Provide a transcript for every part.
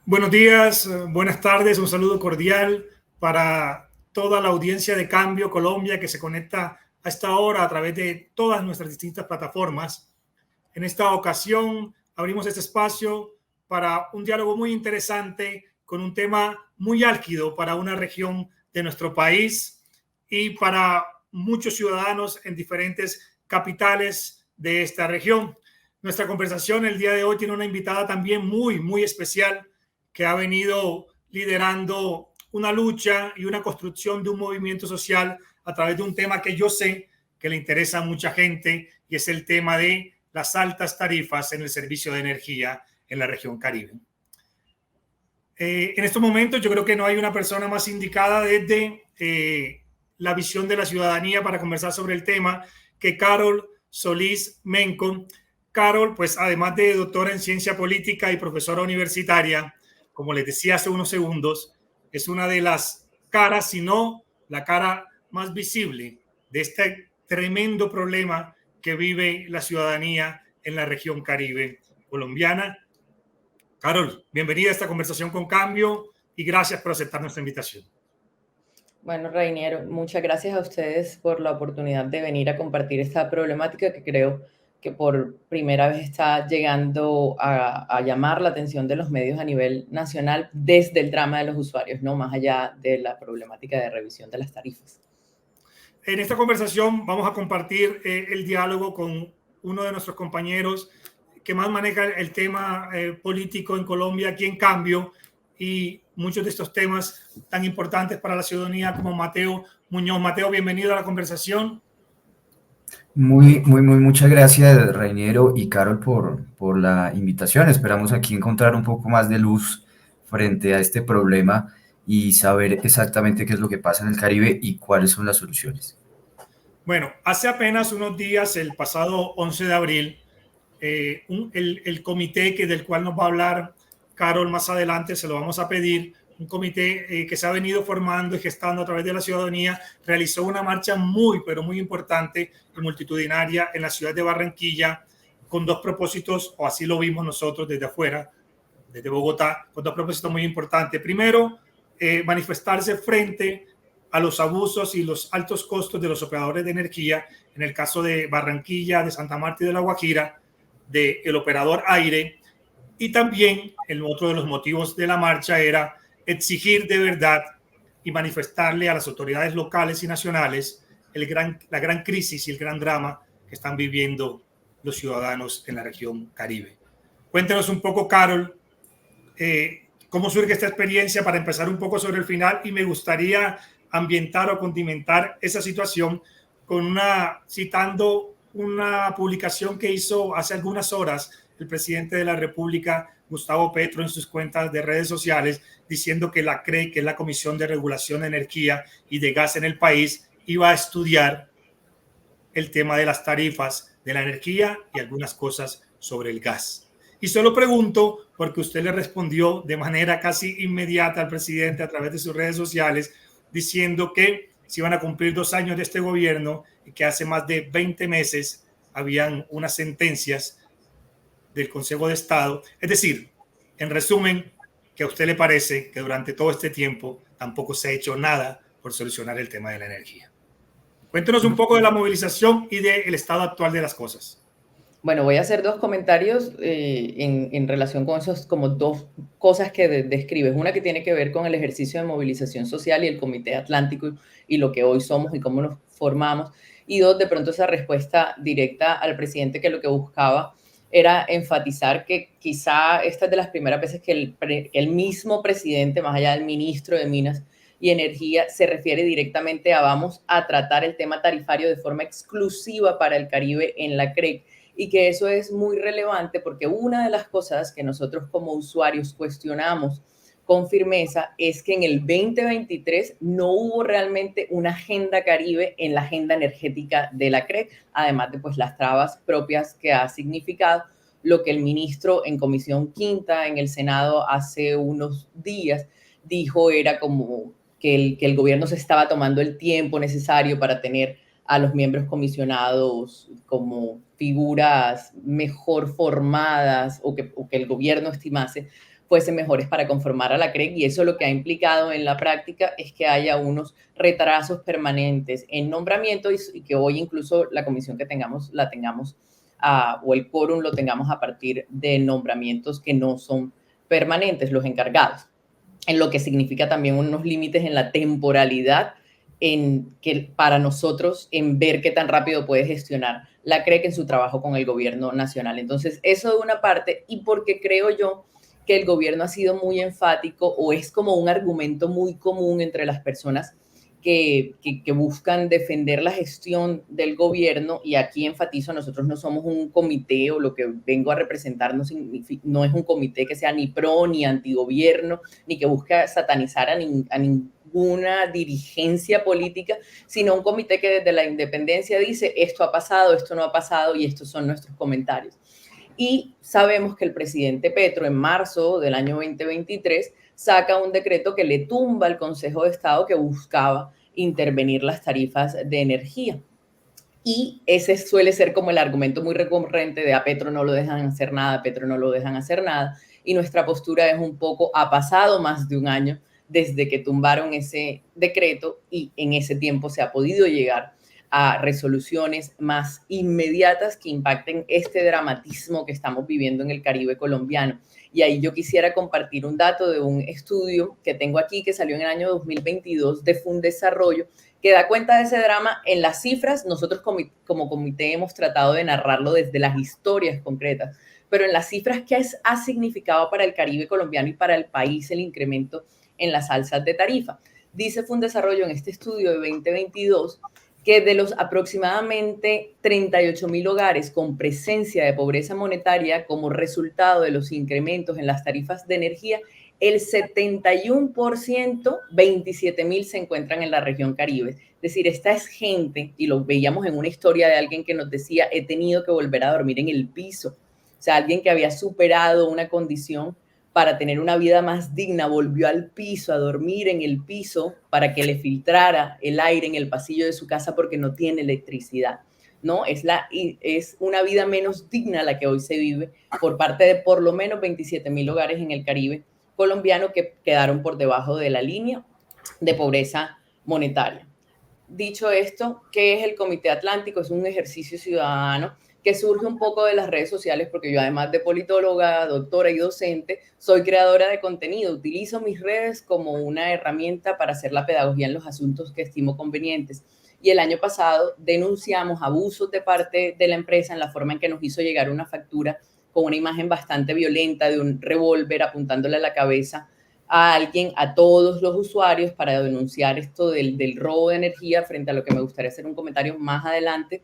Buenos días, buenas tardes, un saludo cordial para toda la audiencia de Cambio Colombia que se conecta a esta hora a través de todas nuestras distintas plataformas. En esta ocasión abrimos este espacio para un diálogo muy interesante con un tema muy álgido para una región de nuestro país y para muchos ciudadanos en diferentes capitales de esta región. Nuestra conversación el día de hoy tiene una invitada también muy especial que ha venido liderando una lucha y una construcción de un movimiento social a través de un tema que yo sé que le interesa a mucha gente, y es el tema de las altas tarifas en el servicio de energía en la región Caribe. En estos momentos yo creo que no hay una persona más indicada desde la visión de la ciudadanía para conversar sobre el tema que Carol Solís Menco. Carol, pues además de doctora en ciencia política y profesora universitaria, como les decía hace unos segundos, es una de las caras, si no la cara más visible de este tremendo problema que vive la ciudadanía en la región Caribe colombiana. Carol, bienvenida a esta conversación con Cambio y gracias por aceptar nuestra invitación. Bueno, Reiniero, muchas gracias a ustedes por la oportunidad de venir a compartir esta problemática que creo que por primera vez está llegando a llamar la atención de los medios a nivel nacional desde el drama de los usuarios, no más allá de la problemática de revisión de las tarifas. En esta conversación vamos a compartir el diálogo con uno de nuestros compañeros que más maneja el tema político en Colombia, aquí en Cambio, y muchos de estos temas tan importantes para la ciudadanía como Mateo Muñoz. Mateo, bienvenido a la conversación. Muchas gracias, Reiniero y Carol, por la invitación. Esperamos aquí encontrar un poco más de luz frente a este problema y saber exactamente qué es lo que pasa en el Caribe y cuáles son las soluciones. Bueno, hace apenas unos días, el pasado 11 de abril, el comité del cual nos va a hablar Carol más adelante, se lo vamos a pedir, un comité que se ha venido formando y gestando a través de la ciudadanía, realizó una marcha pero muy importante y multitudinaria en la ciudad de Barranquilla con dos propósitos, o así lo vimos nosotros desde afuera, desde Bogotá, con dos propósitos muy importantes. Primero, manifestarse frente a los abusos y los altos costos de los operadores de energía, en el caso de Barranquilla, de Santa Marta y de La Guajira, del operador aire. Y también el otro de los motivos de la marcha era exigir de verdad y manifestarle a las autoridades locales y nacionales la gran crisis y el gran drama que están viviendo los ciudadanos en la región Caribe. Cuéntanos un poco, Carol, cómo surge esta experiencia para empezar un poco sobre el final, y me gustaría ambientar o condimentar esa situación con citando una publicación que hizo hace algunas horas el presidente de la República, Gustavo Petro, en sus cuentas de redes sociales, diciendo que la CREG, que es la Comisión de Regulación de Energía y de Gas en el país, iba a estudiar el tema de las tarifas de la energía y algunas cosas sobre el gas. Y solo pregunto porque usted le respondió de manera casi inmediata al presidente a través de sus redes sociales, diciendo que se iban a cumplir 2 años de este gobierno y que hace más de 20 meses habían unas sentencias del Consejo de Estado. Es decir, en resumen, que a usted le parece que durante todo este tiempo tampoco se ha hecho nada por solucionar el tema de la energía. Cuéntenos un poco de la movilización y del estado actual de las cosas. Bueno, voy a hacer dos comentarios en relación con esos, como dos cosas que describes. Una que tiene que ver con el ejercicio de movilización social y el Comité Atlántico y lo que hoy somos y cómo nos formamos. Y dos, de pronto esa respuesta directa al presidente, que lo que buscaba era enfatizar que quizá esta es de las primeras veces que el mismo presidente, más allá del ministro de Minas y Energía, se refiere directamente a vamos a tratar el tema tarifario de forma exclusiva para el Caribe en la CREG. Y que eso es muy relevante porque una de las cosas que nosotros como usuarios cuestionamos con firmeza es que en el 2023 no hubo realmente una agenda Caribe en la agenda energética de la CREG, además de pues las trabas propias que ha significado. Lo que el ministro en Comisión Quinta en el Senado hace unos días dijo era como que el gobierno se estaba tomando el tiempo necesario para tener a los miembros comisionados como figuras mejor formadas o que el gobierno estimase fuesen mejores para conformar a la CREC, y eso lo que ha implicado en la práctica es que haya unos retrasos permanentes en nombramiento y que hoy incluso la comisión que tengamos la tengamos o el quórum lo tengamos a partir de nombramientos que no son permanentes, los encargados, en lo que significa también unos límites en la temporalidad para nosotros en ver qué tan rápido puede gestionar la CREC en su trabajo con el gobierno nacional. Entonces, eso de una parte, y porque creo yo que el gobierno ha sido muy enfático, o es como un argumento muy común entre las personas que buscan defender la gestión del gobierno, y aquí enfatizo, nosotros no somos un comité, o lo que vengo a representar no es un comité que sea ni pro ni antigobierno, ni que busque satanizar a ninguna dirigencia política, sino un comité que desde la independencia dice esto ha pasado, esto no ha pasado, y estos son nuestros comentarios. Y sabemos que el presidente Petro en marzo del año 2023 saca un decreto que le tumba al Consejo de Estado que buscaba intervenir las tarifas de energía. Y ese suele ser como el argumento muy recurrente de a Petro no lo dejan hacer nada, a Petro no lo dejan hacer nada. Y nuestra postura es un poco, ha pasado más de un año desde que tumbaron ese decreto, y en ese tiempo se ha podido llegar a resoluciones más inmediatas que impacten este dramatismo que estamos viviendo en el Caribe colombiano. Y ahí yo quisiera compartir un dato de un estudio que tengo aquí que salió en el año 2022 de Fundesarrollo, que da cuenta de ese drama en las cifras. Nosotros como comité hemos tratado de narrarlo desde las historias concretas, pero en las cifras, ¿qué ha significado para el Caribe colombiano y para el país el incremento en las alzas de tarifa? Dice Fundesarrollo en este estudio de 2022 que de los aproximadamente 38.000 hogares con presencia de pobreza monetaria como resultado de los incrementos en las tarifas de energía, el 71%, 27.000, se encuentran en la región Caribe. Es decir, esta es gente, y lo veíamos en una historia de alguien que nos decía, he tenido que volver a dormir en el piso. O sea, alguien que había superado una condición para tener una vida más digna, volvió al piso, a dormir en el piso para que le filtrara el aire en el pasillo de su casa porque no tiene electricidad, ¿no? Es una vida menos digna la que hoy se vive por parte de por lo menos 27.000 hogares en el Caribe colombiano que quedaron por debajo de la línea de pobreza monetaria. Dicho esto, ¿qué es el Comité Atlántico? Es un ejercicio ciudadano que surge un poco de las redes sociales, porque yo, además de politóloga, doctora y docente, soy creadora de contenido. Utilizo mis redes como una herramienta para hacer la pedagogía en los asuntos que estimo convenientes. Y el año pasado denunciamos abusos de parte de la empresa en la forma en que nos hizo llegar una factura con una imagen bastante violenta de un revólver apuntándole a la cabeza a alguien, a todos los usuarios, para denunciar esto del robo de energía, frente a lo que me gustaría hacer un comentario más adelante.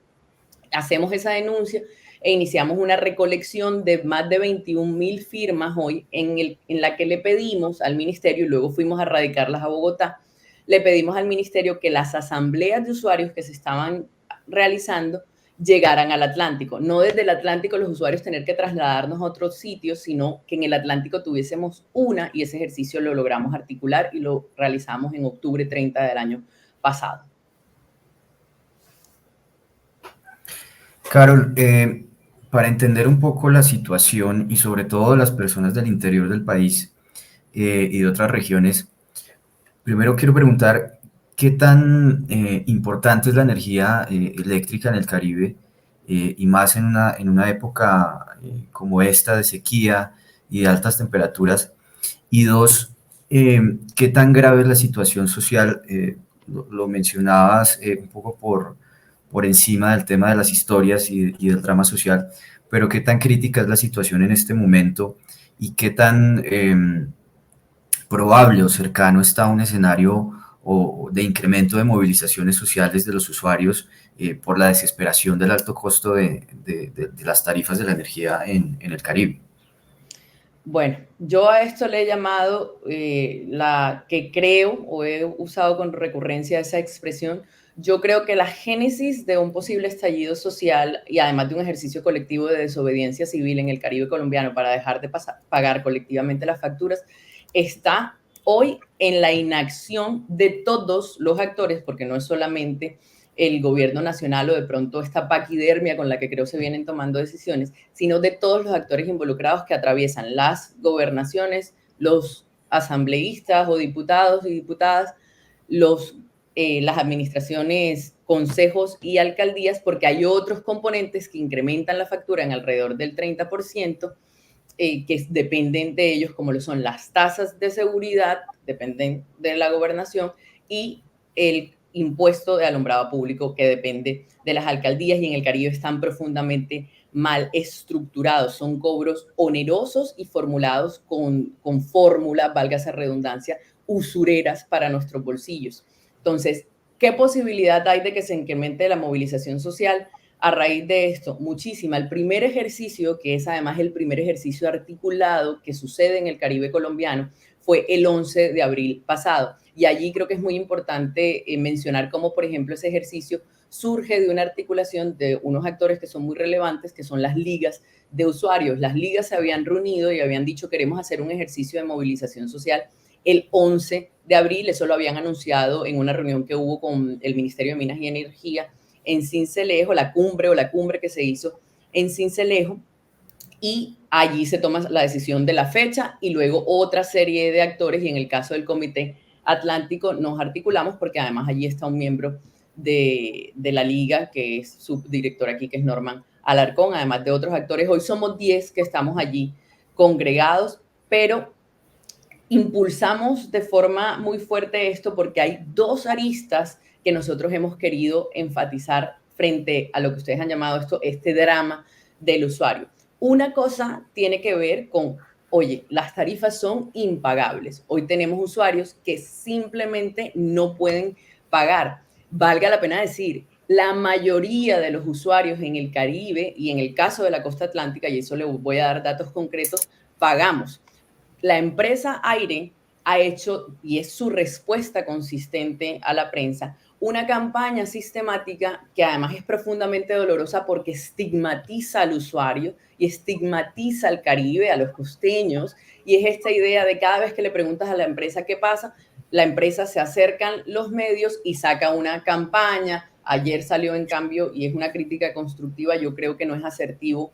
Hacemos esa denuncia e iniciamos una recolección de más de 21.000 firmas hoy en la que le pedimos al ministerio, y luego fuimos a radicarlas a Bogotá, le pedimos al ministerio que las asambleas de usuarios que se estaban realizando llegaran al Atlántico. No desde el Atlántico los usuarios tener que trasladarnos a otros sitios, sino que en el Atlántico tuviésemos una, y ese ejercicio lo logramos articular y lo realizamos en octubre 30 del año pasado. Carol, para entender un poco la situación y sobre todo de las personas del interior del país y de otras regiones, primero quiero preguntar qué tan importante es la energía eléctrica en el Caribe y más en una época como esta de sequía y de altas temperaturas. Y dos, qué tan grave es la situación social. Lo mencionabas un poco por encima del tema de las historias y del drama social, pero qué tan crítica es la situación en este momento y qué tan probable o cercano está un escenario de incremento de movilizaciones sociales de los usuarios por la desesperación del alto costo de las tarifas de la energía en el Caribe. Bueno, yo a esto le he llamado la que creo, o he usado con recurrencia esa expresión, yo creo que la génesis de un posible estallido social, y además de un ejercicio colectivo de desobediencia civil en el Caribe colombiano para dejar de pagar colectivamente las facturas, está hoy en la inacción de todos los actores, porque no es solamente el gobierno nacional o de pronto esta paquidermia con la que creo se vienen tomando decisiones, sino de todos los actores involucrados que atraviesan las gobernaciones, los asambleístas o diputados y diputadas, las administraciones, consejos y alcaldías, porque hay otros componentes que incrementan la factura en alrededor del 30%, que dependen de ellos, como lo son las tasas de seguridad, dependen de la gobernación, y el impuesto de alumbrado público, que depende de las alcaldías, y en el Caribe están profundamente mal estructurados. Son cobros onerosos y formulados con fórmulas, valga esa redundancia, usureras para nuestros bolsillos. Entonces, ¿qué posibilidad hay de que se incremente la movilización social? A raíz de esto, muchísima. El primer ejercicio, que es además el primer ejercicio articulado que sucede en el Caribe colombiano, fue el 11 de abril pasado. Y allí creo que es muy importante mencionar cómo, por ejemplo, ese ejercicio surge de una articulación de unos actores que son muy relevantes, que son las ligas de usuarios. Las ligas se habían reunido y habían dicho: queremos hacer un ejercicio de movilización social el 11 de abril. Eso lo habían anunciado en una reunión que hubo con el Ministerio de Minas y Energía en Sincelejo, la cumbre que se hizo en Sincelejo, y allí se toma la decisión de la fecha y luego otra serie de actores, y en el caso del Comité Atlántico nos articulamos porque además allí está un miembro de la liga, que es subdirector aquí, que es Norman Alarcón, además de otros actores. Hoy somos 10 que estamos allí congregados, pero impulsamos de forma muy fuerte esto porque hay dos aristas que nosotros hemos querido enfatizar frente a lo que ustedes han llamado este drama del usuario. Una cosa tiene que ver con, oye, las tarifas son impagables. Hoy tenemos usuarios que simplemente no pueden pagar. Valga la pena decir, la mayoría de los usuarios en el Caribe y en el caso de la costa atlántica, y eso le voy a dar datos concretos, pagamos. La empresa Aire ha hecho, y es su respuesta consistente a la prensa, una campaña sistemática que además es profundamente dolorosa porque estigmatiza al usuario y estigmatiza al Caribe, a los costeños, y es esta idea de cada vez que le preguntas a la empresa qué pasa, la empresa se acercan los medios y saca una campaña. Ayer salió, en cambio, y es una crítica constructiva, yo creo que no es asertivo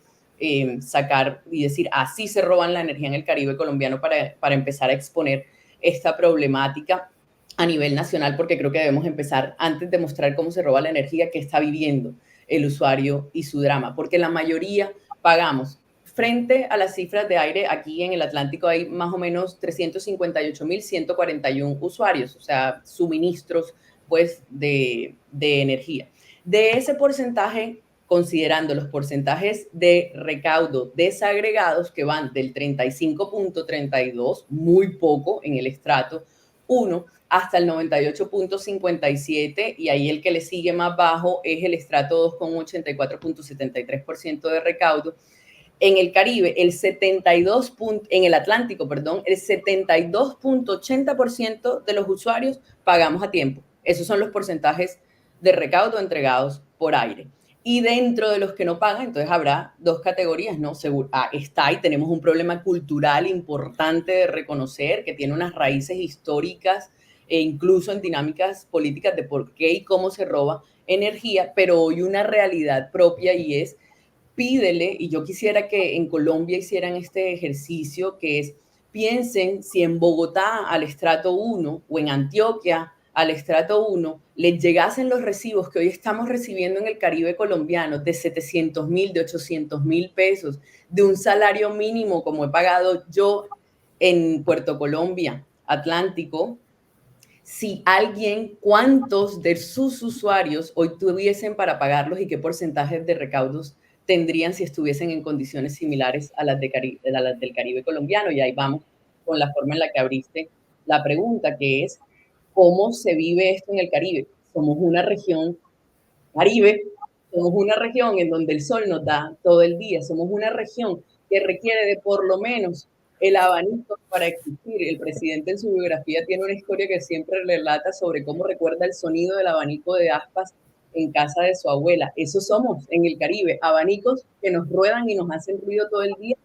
sacar y decir así se roban la energía en el Caribe colombiano para empezar a exponer esta problemática a nivel nacional, porque creo que debemos empezar, antes de mostrar cómo se roba la energía, que está viviendo el usuario y su drama, porque la mayoría pagamos. Frente a las cifras de Aire, aquí en el Atlántico hay más o menos 358.141 usuarios, o sea, suministros pues de energía. De ese porcentaje, considerando los porcentajes de recaudo desagregados que van del 35.32, muy poco en el estrato 1, hasta el 98.57, y ahí el que le sigue más bajo es el estrato 2 con 84.73% de recaudo. En el Caribe, en el Atlántico, perdón, el 72.80% de los usuarios pagamos a tiempo. Esos son los porcentajes de recaudo entregados por Aire. Y dentro de los que no pagan, entonces habrá dos categorías, ¿no? Está, y tenemos un problema cultural importante de reconocer, que tiene unas raíces históricas e incluso en dinámicas políticas de por qué y cómo se roba energía, pero hoy una realidad propia, y es: pídele, y yo quisiera que en Colombia hicieran este ejercicio, que es: piensen si en Bogotá al estrato 1 o en Antioquia al estrato 1 les llegasen los recibos que hoy estamos recibiendo en el Caribe colombiano de 700.000, de 800.000 pesos, de un salario mínimo como he pagado yo en Puerto Colombia, Atlántico. Si cuántos de sus usuarios hoy tuviesen para pagarlos y qué porcentajes de recaudos tendrían si estuviesen en condiciones similares a las del Caribe colombiano. Y ahí vamos con la forma en la que abriste la pregunta, que es: ¿cómo se vive esto en el Caribe? Somos una región Caribe, somos una región en donde el sol nos da todo el día, somos una región que requiere de por lo menos el abanico para existir. El presidente en su biografía tiene una historia que siempre relata sobre cómo recuerda el sonido del abanico de aspas en casa de su abuela. Eso somos en el Caribe, abanicos que nos ruedan y nos hacen ruido todo el día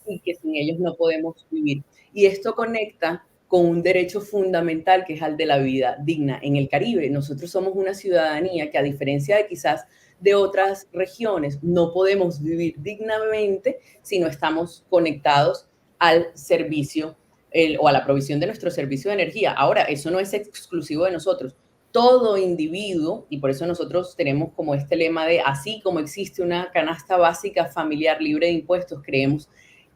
y que sin ellos no podemos vivir. Y esto conecta con un derecho fundamental que es el de la vida digna. En el Caribe, nosotros somos una ciudadanía que, a diferencia de quizás de otras regiones, no podemos vivir dignamente si no estamos conectados al servicio o a la provisión de nuestro servicio de energía. Ahora, eso no es exclusivo de nosotros. Todo individuo, y por eso nosotros tenemos como este lema de así como existe una canasta básica familiar libre de impuestos, creemos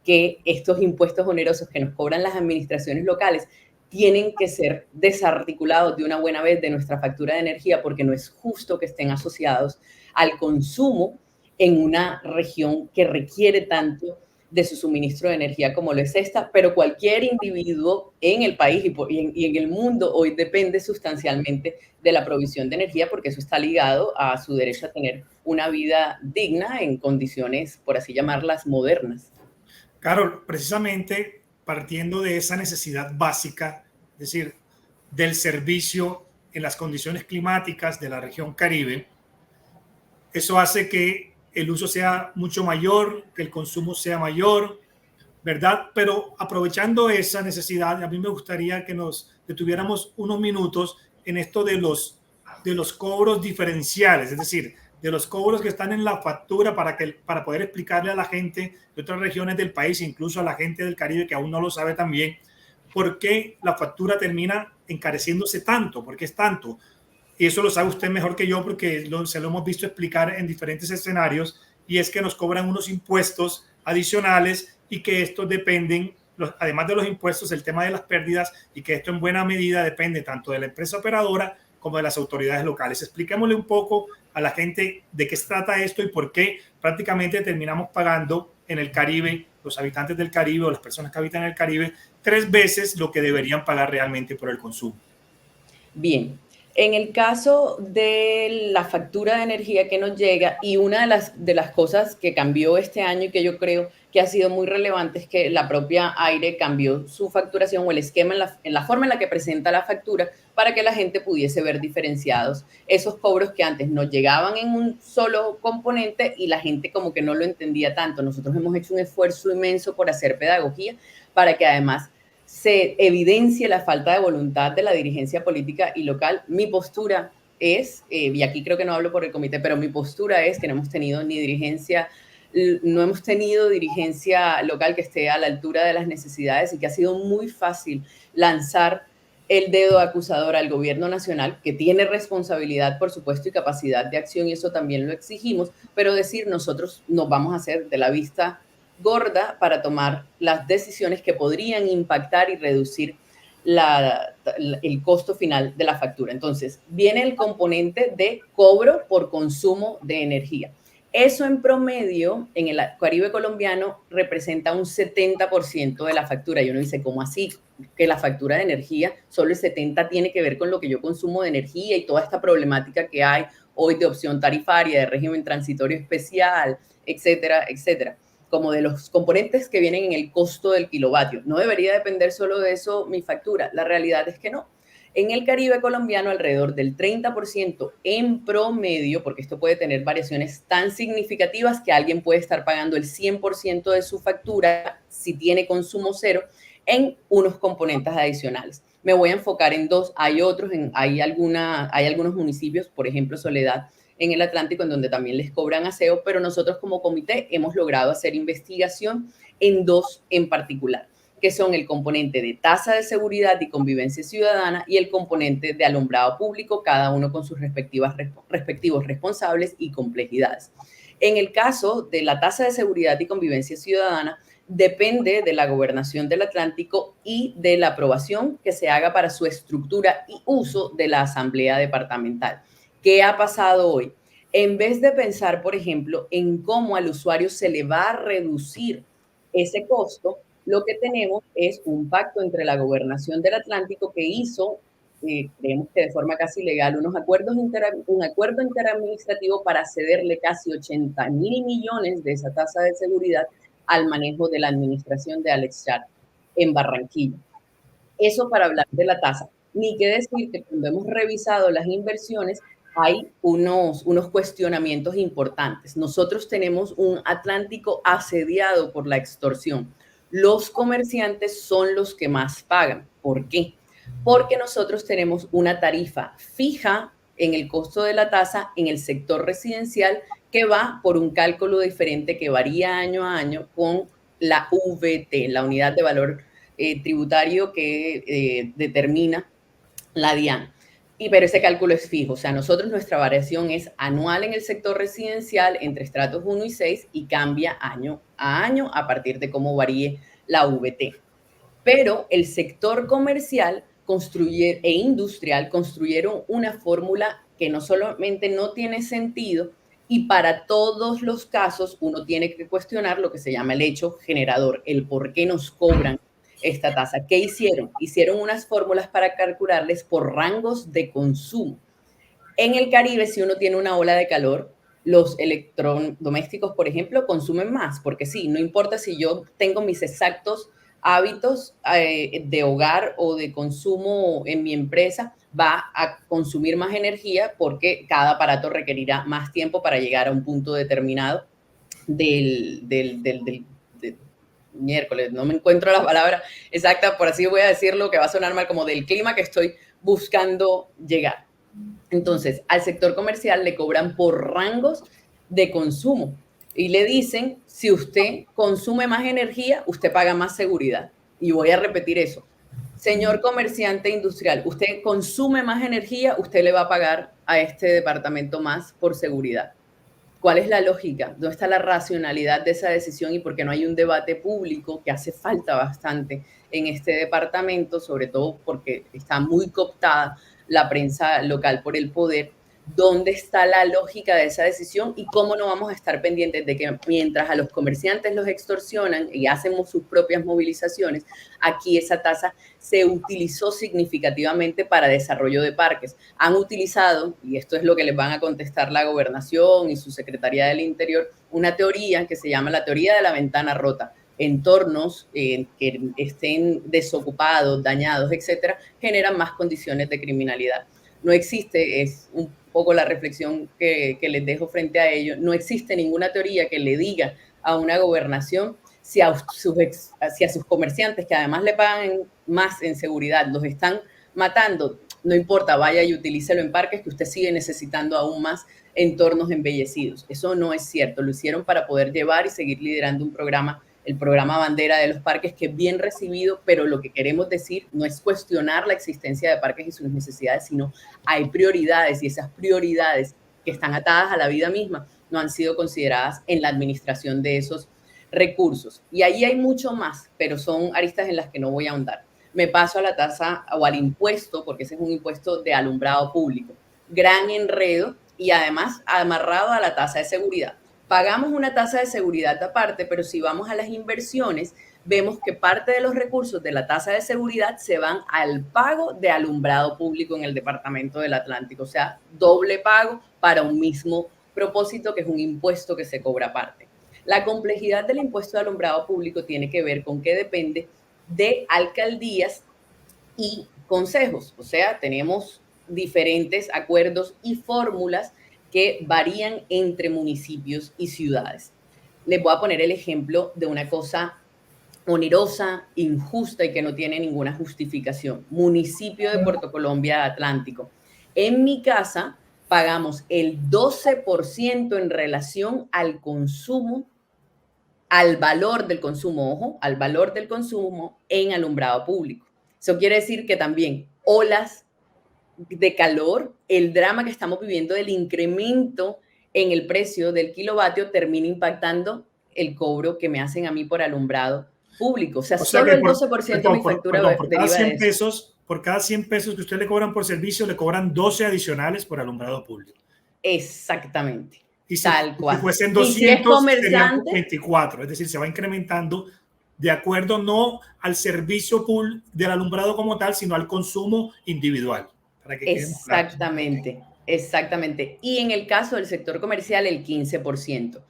que estos impuestos onerosos que nos cobran las administraciones locales tienen que ser desarticulados de una buena vez de nuestra factura de energía, porque no es justo que estén asociados al consumo en una región que requiere tanto de su suministro de energía como lo es esta, pero cualquier individuo en el país y en el mundo hoy depende sustancialmente de la provisión de energía, porque eso está ligado a su derecho a tener una vida digna en condiciones, por así llamarlas, modernas. Carol, precisamente partiendo de esa necesidad básica, es decir, del servicio en las condiciones climáticas de la región Caribe, eso hace que el uso sea mucho mayor, que el consumo sea mayor, ¿verdad? Pero aprovechando esa necesidad, a mí me gustaría que nos detuviéramos unos minutos en esto de los cobros diferenciales, es decir, de los cobros que están en la factura para poder explicarle a la gente de otras regiones del país, incluso a la gente del Caribe que aún no lo sabe también, por qué la factura termina encareciéndose tanto, por qué es tanto. Y eso lo sabe usted mejor que yo porque se lo hemos visto explicar en diferentes escenarios, y es que nos cobran unos impuestos adicionales y que estos dependen, además de los impuestos, el tema de las pérdidas, y que esto en buena medida depende tanto de la empresa operadora como de las autoridades locales. Expliquémosle un poco a la gente de qué se trata esto y por qué prácticamente terminamos pagando en el Caribe, los habitantes del Caribe o las personas que habitan en el Caribe, 3 veces lo que deberían pagar realmente por el consumo. Bien, en el caso de la factura de energía que nos llega, y una de las cosas que cambió este año y que yo creo que ha sido muy relevante es que la propia AIRE cambió su facturación o el esquema en la forma en la que presenta la factura para que la gente pudiese ver diferenciados esos cobros que antes nos llegaban en un solo componente y la gente como que no lo entendía tanto. Nosotros hemos hecho un esfuerzo inmenso por hacer pedagogía para que además se evidencie la falta de voluntad de la dirigencia política y local. Mi postura es, y aquí creo que no hablo por el comité, pero mi postura es que no hemos tenido dirigencia local que esté a la altura de las necesidades y que ha sido muy fácil lanzar el dedo acusador al gobierno nacional, que tiene responsabilidad, por supuesto, y capacidad de acción, y eso también lo exigimos, pero decir nosotros nos vamos a hacer de la vista gorda para tomar las decisiones que podrían impactar y reducir el costo final de la factura. Entonces, viene el componente de cobro por consumo de energía. Eso en promedio en el Caribe colombiano representa un 70% de la factura. Y uno dice, ¿cómo así? Que la factura de energía, solo el 70% tiene que ver con lo que yo consumo de energía y toda esta problemática que hay hoy de opción tarifaria, de régimen transitorio especial, etcétera, etcétera, como de los componentes que vienen en el costo del kilovatio. No debería depender solo de eso mi factura. La realidad es que no. En el Caribe colombiano, alrededor del 30% en promedio, porque esto puede tener variaciones tan significativas que alguien puede estar pagando el 100% de su factura si tiene consumo cero en unos componentes adicionales. Me voy a enfocar en dos. Hay algunos municipios, por ejemplo, Soledad, en el Atlántico, en donde también les cobran aseo, pero nosotros como comité hemos logrado hacer investigación en dos en particular, que son el componente de tasa de seguridad y convivencia ciudadana y el componente de alumbrado público, cada uno con sus respectivos responsables y complejidades. En el caso de la tasa de seguridad y convivencia ciudadana, depende de la Gobernación del Atlántico y de la aprobación que se haga para su estructura y uso de la Asamblea Departamental. ¿Qué ha pasado hoy? En vez de pensar, por ejemplo, en cómo al usuario se le va a reducir ese costo, lo que tenemos es un pacto entre la Gobernación del Atlántico que hizo, creemos que de forma casi legal, un acuerdo interadministrativo para cederle casi 80.000 millones de esa tasa de seguridad al manejo de la administración de Alex Char en Barranquilla. Eso para hablar de la tasa. Ni qué decir que cuando hemos revisado las inversiones, hay unos cuestionamientos importantes. Nosotros tenemos un Atlántico asediado por la extorsión. Los comerciantes son los que más pagan. ¿Por qué? Porque nosotros tenemos una tarifa fija en el costo de la tasa en el sector residencial que va por un cálculo diferente que varía año a año con la UVT, la unidad de valor tributario que determina la DIAN. Pero ese cálculo es fijo, o sea, nosotros nuestra variación es anual en el sector residencial entre estratos 1 y 6 y cambia año a año a partir de cómo varíe la VT. Pero el sector comercial e industrial construyeron una fórmula que no solamente no tiene sentido, y para todos los casos uno tiene que cuestionar lo que se llama el hecho generador, el por qué nos cobran esta tasa. ¿Qué hicieron? Hicieron unas fórmulas para calcularles por rangos de consumo. En el Caribe, si uno tiene una ola de calor, los electrodomésticos, por ejemplo, consumen más, porque sí, no importa si yo tengo mis exactos hábitos de hogar o de consumo en mi empresa, va a consumir más energía porque cada aparato requerirá más tiempo para llegar a un punto determinado del miércoles, no me encuentro la palabra exacta, por así voy a decirlo, que va a sonar mal, como del clima que estoy buscando llegar. Entonces, al sector comercial le cobran por rangos de consumo y le dicen, si usted consume más energía, usted paga más seguridad. Y voy a repetir eso. Señor comerciante industrial, usted consume más energía, usted le va a pagar a este departamento más por seguridad. ¿Cuál es la lógica? ¿Dónde está la racionalidad de esa decisión y por qué no hay un debate público que hace falta bastante en este departamento, sobre todo porque está muy cooptada la prensa local por el poder? ¿Dónde está la lógica de esa decisión y cómo no vamos a estar pendientes de que mientras a los comerciantes los extorsionan y hacemos sus propias movilizaciones, aquí esa tasa se utilizó significativamente para desarrollo de parques? Han utilizado, y esto es lo que les van a contestar la gobernación y su Secretaría del Interior, una teoría que se llama la teoría de la ventana rota. Entornos que estén desocupados, dañados, etcétera, generan más condiciones de criminalidad. No existe, es un poco la reflexión que les dejo frente a ello, no existe ninguna teoría que le diga a una gobernación si a sus comerciantes, que además le pagan más en seguridad, los están matando, no importa, vaya y utilícelo en parques, que usted sigue necesitando aún más entornos embellecidos. Eso no es cierto, lo hicieron para poder llevar y seguir liderando un programa, el programa bandera de los parques, que es bien recibido, pero lo que queremos decir no es cuestionar la existencia de parques y sus necesidades, sino hay prioridades, y esas prioridades que están atadas a la vida misma no han sido consideradas en la administración de esos recursos. Y ahí hay mucho más, pero son aristas en las que no voy a ahondar. Me paso a la tasa o al impuesto, porque ese es un impuesto de alumbrado público. Gran enredo y además amarrado a la tasa de seguridad. Pagamos una tasa de seguridad aparte, pero si vamos a las inversiones, vemos que parte de los recursos de la tasa de seguridad se van al pago de alumbrado público en el departamento del Atlántico. O sea, doble pago para un mismo propósito, que es un impuesto que se cobra aparte. La complejidad del impuesto de alumbrado público tiene que ver con que depende de alcaldías y consejos. O sea, tenemos diferentes acuerdos y fórmulas que varían entre municipios y ciudades. Les voy a poner el ejemplo de una cosa onerosa, injusta y que no tiene ninguna justificación. Municipio de Puerto Colombia Atlántico. En mi casa pagamos el 12% en relación al consumo, al valor del consumo, ojo, al valor del consumo en alumbrado público. Eso quiere decir que también olas de calor, el drama que estamos viviendo del incremento en el precio del kilovatio termina impactando el cobro que me hacen a mí por alumbrado público. O sea solo el 12% de mi factura deriva de eso. Por cada 100 pesos que usted le cobran por servicio, le cobran 12 adicionales por alumbrado público. Exactamente. Y si, tal cual. Si fuesen 200, si es comerciante, serían 24. Es decir, se va incrementando de acuerdo no al servicio del alumbrado como tal, sino al consumo individual. Para que exactamente, claro. Exactamente. Y en el caso del sector comercial, el 15%.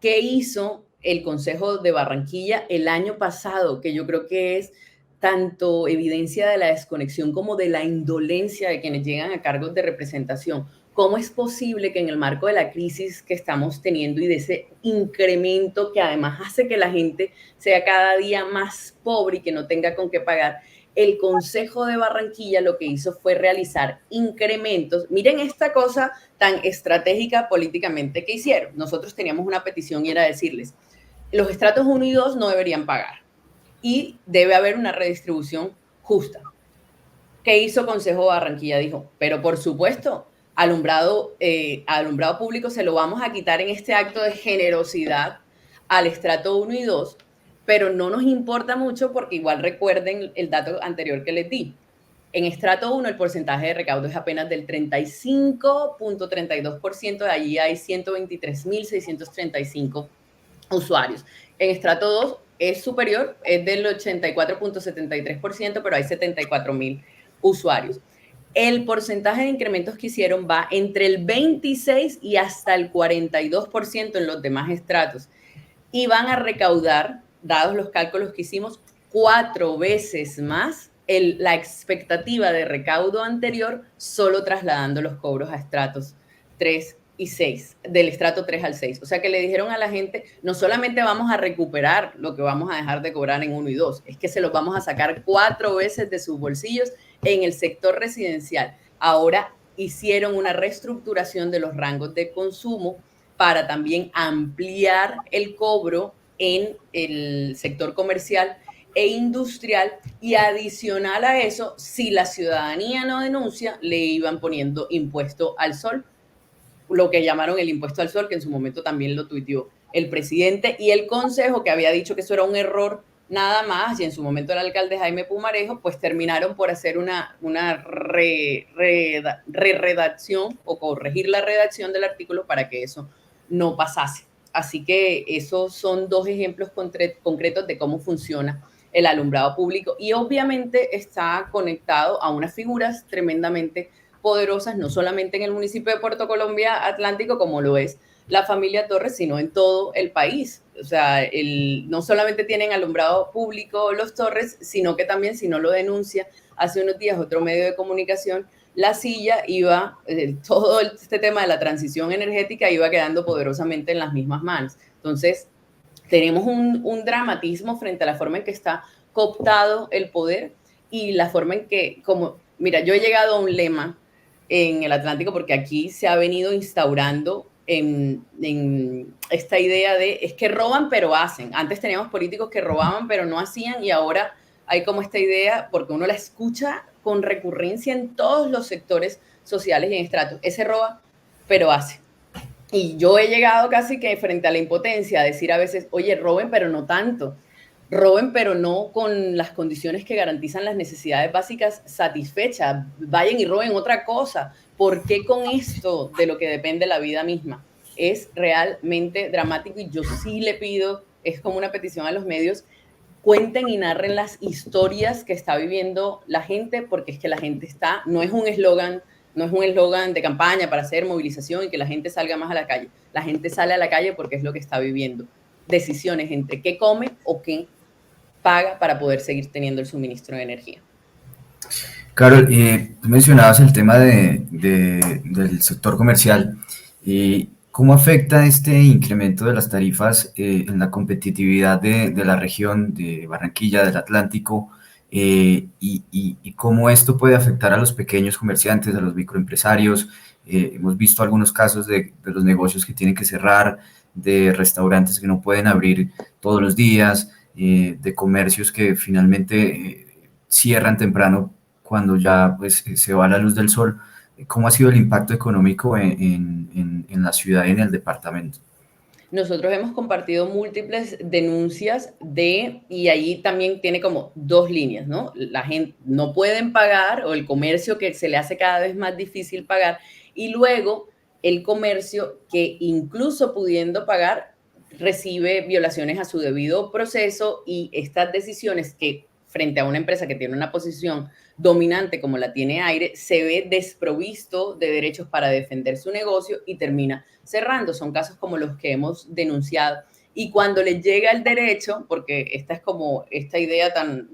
¿Qué hizo el Consejo de Barranquilla el año pasado? Que yo creo que es tanto evidencia de la desconexión como de la indolencia de quienes llegan a cargos de representación. ¿Cómo es posible que en el marco de la crisis que estamos teniendo y de ese incremento que además hace que la gente sea cada día más pobre y que no tenga con qué pagar, el Consejo de Barranquilla lo que hizo fue realizar incrementos. Miren esta cosa tan estratégica políticamente que hicieron. Nosotros teníamos una petición y era decirles, los estratos 1 y 2 no deberían pagar y debe haber una redistribución justa. ¿Qué hizo Consejo de Barranquilla? Dijo, pero por supuesto, alumbrado público se lo vamos a quitar en este acto de generosidad al estrato 1 y 2, pero no nos importa mucho porque igual recuerden el dato anterior que les di. En estrato 1 el porcentaje de recaudo es apenas del 35.32%, de allí hay 123.635 usuarios. En estrato 2 es superior, es del 84.73%, pero hay 74.000 usuarios. El porcentaje de incrementos que hicieron va entre el 26 y hasta el 42% en los demás estratos y van a recaudar, dados los cálculos que hicimos, 4 veces más la expectativa de recaudo anterior, solo trasladando los cobros a estratos 3 y 6, del estrato 3 al 6. O sea que le dijeron a la gente, no solamente vamos a recuperar lo que vamos a dejar de cobrar en 1 y 2, es que se los vamos a sacar 4 veces de sus bolsillos en el sector residencial. Ahora hicieron una reestructuración de los rangos de consumo para también ampliar el cobro en el sector comercial e industrial, y adicional a eso, si la ciudadanía no denuncia, le iban poniendo impuesto al sol, lo que llamaron el impuesto al sol, que en su momento también lo tuiteó el presidente y el consejo, que había dicho que eso era un error nada más, y en su momento el alcalde Jaime Pumarejo, pues terminaron por hacer una redacción o corregir la redacción del artículo para que eso no pasase. Así que esos son 2 ejemplos concretos de cómo funciona el alumbrado público, y obviamente está conectado a unas figuras tremendamente poderosas, no solamente en el municipio de Puerto Colombia Atlántico, como lo es la familia Torres, sino en todo el país. O sea, no solamente tienen alumbrado público los Torres, sino que también, si no lo denuncia, hace unos días otro medio de comunicación, La Silla, todo este tema de la transición energética iba quedando poderosamente en las mismas manos. Entonces, tenemos un dramatismo frente a la forma en que está cooptado el poder y la forma en que, mira, yo he llegado a un lema en el Atlántico porque aquí se ha venido instaurando en esta idea de, es que roban pero hacen. Antes teníamos políticos que robaban pero no hacían, y ahora hay como esta idea, porque uno la escucha con recurrencia en todos los sectores sociales y en estratos, ese roba pero hace. Y yo he llegado casi que frente a la impotencia a decir a veces, oye, roben, pero no tanto. Roben, pero no con las condiciones que garantizan las necesidades básicas satisfechas. Vayan y roben otra cosa. ¿Por qué con esto de lo que depende la vida misma? Es realmente dramático, y yo sí le pido, es como una petición a los medios, cuenten y narren las historias que está viviendo la gente, porque es que la gente no es un eslogan de campaña para hacer movilización y que la gente salga más a la calle. La gente sale a la calle porque es lo que está viviendo. Decisiones entre qué come o qué paga para poder seguir teniendo el suministro de energía. Carol, tú mencionabas el tema del sector comercial. ¿Cómo afecta este incremento de las tarifas en la competitividad de la región de Barranquilla, del Atlántico? Y cómo esto puede afectar a los pequeños comerciantes, a los microempresarios. Hemos visto algunos casos de los negocios que tienen que cerrar, de restaurantes que no pueden abrir todos los días, de comercios que finalmente cierran temprano cuando ya pues, se va la luz del sol. ¿Cómo ha sido el impacto económico en la ciudad y en el departamento? Nosotros hemos compartido múltiples denuncias y ahí también tiene como 2 líneas, ¿no? La gente no pueden pagar, o el comercio que se le hace cada vez más difícil pagar, y luego el comercio que incluso pudiendo pagar recibe violaciones a su debido proceso, y estas decisiones que frente a una empresa que tiene una posición dominante como la tiene Aire, se ve desprovisto de derechos para defender su negocio y termina cerrando. Son casos como los que hemos denunciado. Y cuando les llega el derecho, porque esta es como esta idea tan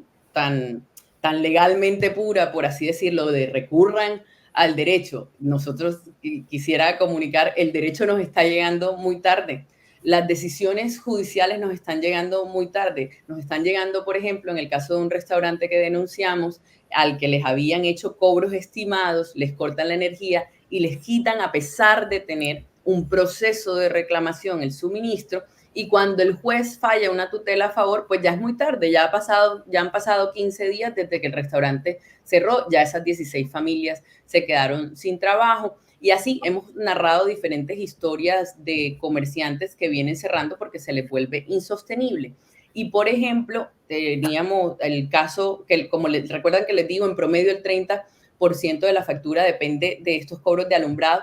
legalmente pura, por así decirlo, de recurran al derecho, nosotros quisiera comunicar, el derecho nos está llegando muy tarde. las decisiones judiciales nos están llegando muy tarde. Nos están llegando, por ejemplo, en el caso de un restaurante que denunciamos, al que les habían hecho cobros estimados, les cortan la energía y les quitan, a pesar de tener un proceso de reclamación, el suministro. Y cuando el juez falla una tutela a favor, pues ya es muy tarde, ya han pasado 15 días desde que el restaurante cerró, ya esas 16 familias se quedaron sin trabajo. Y así hemos narrado diferentes historias de comerciantes que vienen cerrando porque se les vuelve insostenible. Y, por ejemplo, teníamos el caso, que como recuerdan que les digo, en promedio el 30% de la factura depende de estos cobros de alumbrado.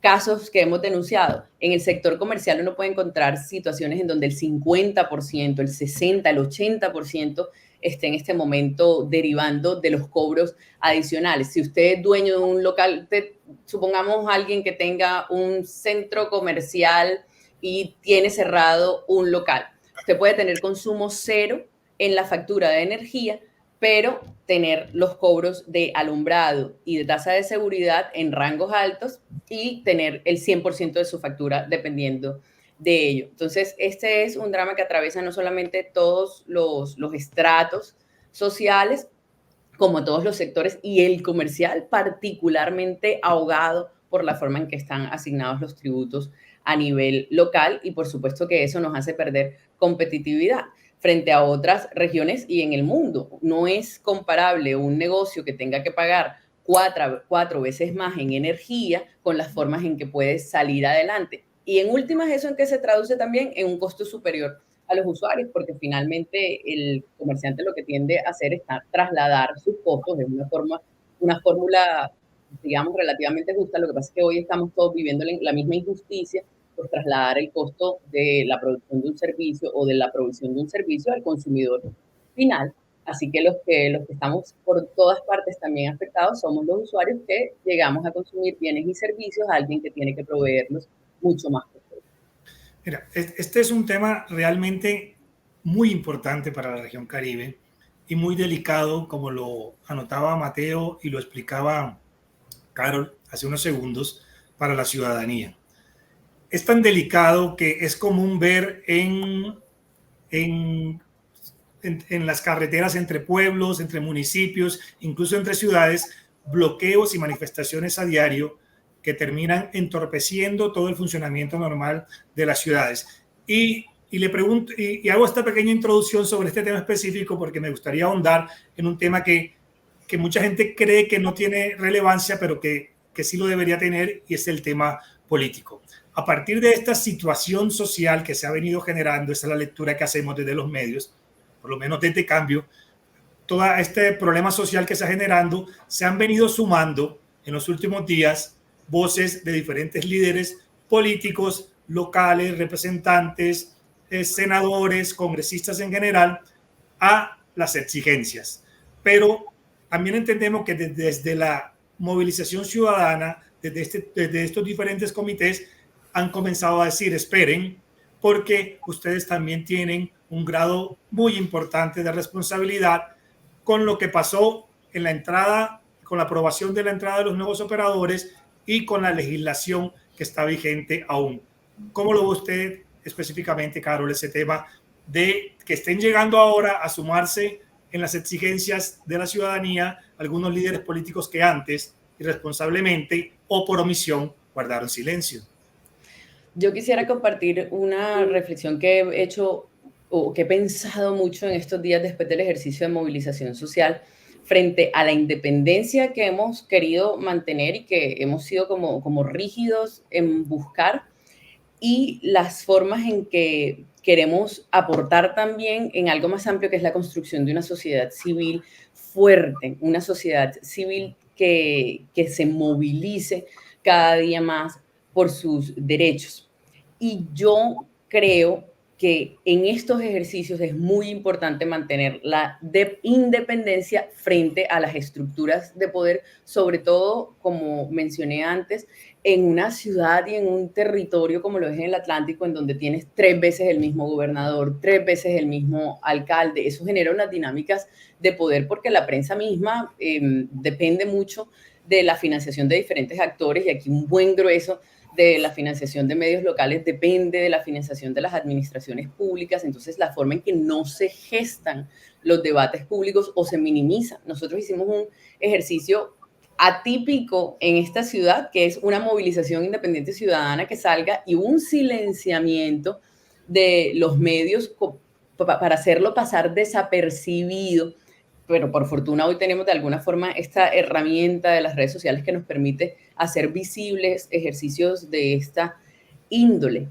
Casos que hemos denunciado. En el sector comercial uno puede encontrar situaciones en donde el 50%, el 60%, el 80% esté en este momento derivando de los cobros adicionales. Si usted es dueño de un local, supongamos alguien que tenga un centro comercial y tiene cerrado un local, usted puede tener consumo cero en la factura de energía, pero tener los cobros de alumbrado y de tasa de seguridad en rangos altos y tener el 100% de su factura dependiendo de ello. Entonces, este es un drama que atraviesa no solamente todos los estratos sociales, como todos los sectores, y el comercial particularmente ahogado por la forma en que están asignados los tributos a nivel local, y por supuesto que eso nos hace perder competitividad frente a otras regiones y en el mundo. No es comparable un negocio que tenga que pagar cuatro veces más en energía con las formas en que puede salir adelante. Y en últimas, eso en que se traduce también en un costo superior a los usuarios, porque finalmente el comerciante lo que tiende a hacer es trasladar sus costos de una fórmula, digamos, relativamente justa. Lo que pasa es que hoy estamos todos viviendo la misma injusticia por trasladar el costo de la producción de un servicio o de la provisión de un servicio al consumidor final. Así que los que estamos por todas partes también afectados somos los usuarios que llegamos a consumir bienes y servicios a alguien que tiene que proveerlos mucho más costoso. Mira, este es un tema realmente muy importante para la región Caribe y muy delicado, como lo anotaba Mateo y lo explicaba Carol hace unos segundos, para la ciudadanía. Es tan delicado que es común ver en las carreteras entre pueblos, entre municipios, incluso entre ciudades, bloqueos y manifestaciones a diario que terminan entorpeciendo todo el funcionamiento normal de las ciudades. Y le pregunto, y hago esta pequeña introducción sobre este tema específico porque me gustaría ahondar en un tema que mucha gente cree que no tiene relevancia, pero que sí lo debería tener, y es el tema político. A partir de esta situación social que se ha venido generando, esa es la lectura que hacemos desde los medios, por lo menos desde Cambio, todo este problema social que se está generando, se han venido sumando en los últimos días voces de diferentes líderes políticos, locales, representantes, senadores, congresistas en general, a las exigencias. Pero también entendemos que desde la movilización ciudadana, desde estos diferentes comités, han comenzado a decir, esperen, porque ustedes también tienen un grado muy importante de responsabilidad con lo que pasó en la entrada, con la aprobación de la entrada de los nuevos operadores y con la legislación que está vigente aún. ¿Cómo lo ve usted específicamente, Carol, ese tema de que estén llegando ahora a sumarse en las exigencias de la ciudadanía algunos líderes políticos que antes, irresponsablemente o por omisión, guardaron silencio? Yo quisiera compartir una reflexión que he hecho o que he pensado mucho en estos días después del ejercicio de movilización social frente a la independencia que hemos querido mantener y que hemos sido como rígidos en buscar, y las formas en que queremos aportar también en algo más amplio, que es la construcción de una sociedad civil fuerte, una sociedad civil que se movilice cada día más por sus derechos. Y yo creo que en estos ejercicios es muy importante mantener la independencia frente a las estructuras de poder, sobre todo, como mencioné antes, en una ciudad y en un territorio como lo es en el Atlántico, en donde tienes 3 veces el mismo gobernador, 3 veces el mismo alcalde. Eso genera unas dinámicas de poder, porque la prensa misma depende mucho de la financiación de diferentes actores, y aquí un buen grueso de la financiación de medios locales depende de la financiación de las administraciones públicas, entonces la forma en que no se gestan los debates públicos o se minimizan. Nosotros hicimos un ejercicio atípico en esta ciudad, que es una movilización independiente ciudadana que salga y un silenciamiento de los medios para hacerlo pasar desapercibido, pero por fortuna hoy tenemos de alguna forma esta herramienta de las redes sociales que nos permite hacer visibles ejercicios de esta índole.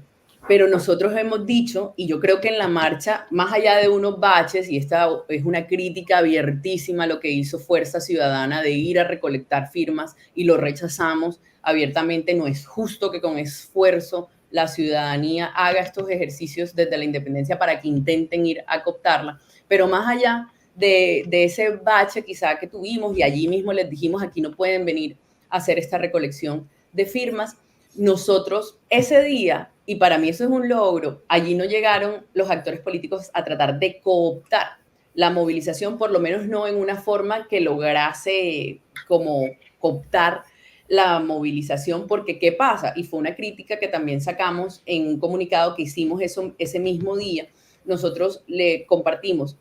Pero nosotros hemos dicho, y yo creo que en la marcha, más allá de unos baches, y esta es una crítica abiertísima a lo que hizo Fuerza Ciudadana de ir a recolectar firmas y lo rechazamos abiertamente, no es justo que con esfuerzo la ciudadanía haga estos ejercicios desde la independencia para que intenten ir a cooptarla, pero más allá de ese bache quizá que tuvimos y allí mismo les dijimos aquí no pueden venir a hacer esta recolección de firmas, nosotros ese día, y para mí eso es un logro, allí no llegaron los actores políticos a tratar de cooptar la movilización, por lo menos no en una forma que lograse como cooptar la movilización, porque ¿qué pasa? Y fue una crítica que también sacamos en un comunicado que hicimos ese mismo día. Nosotros le compartimos.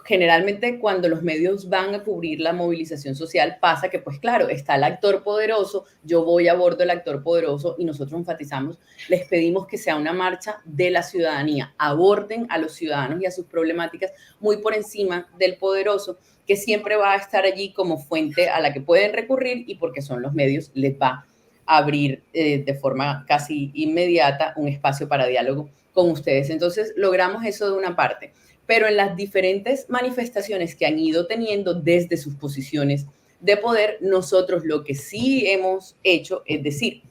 Generalmente cuando los medios van a cubrir la movilización social pasa que, pues claro, está el actor poderoso, yo voy a bordo del actor poderoso y nosotros enfatizamos, les pedimos que sea una marcha de la ciudadanía, aborden a los ciudadanos y a sus problemáticas muy por encima del poderoso, que siempre va a estar allí como fuente a la que pueden recurrir y porque son los medios, les va a abrir de forma casi inmediata un espacio para diálogo con ustedes. Entonces logramos eso de una parte. Pero en las diferentes manifestaciones que han ido teniendo desde sus posiciones de poder, nosotros lo que sí hemos hecho es decir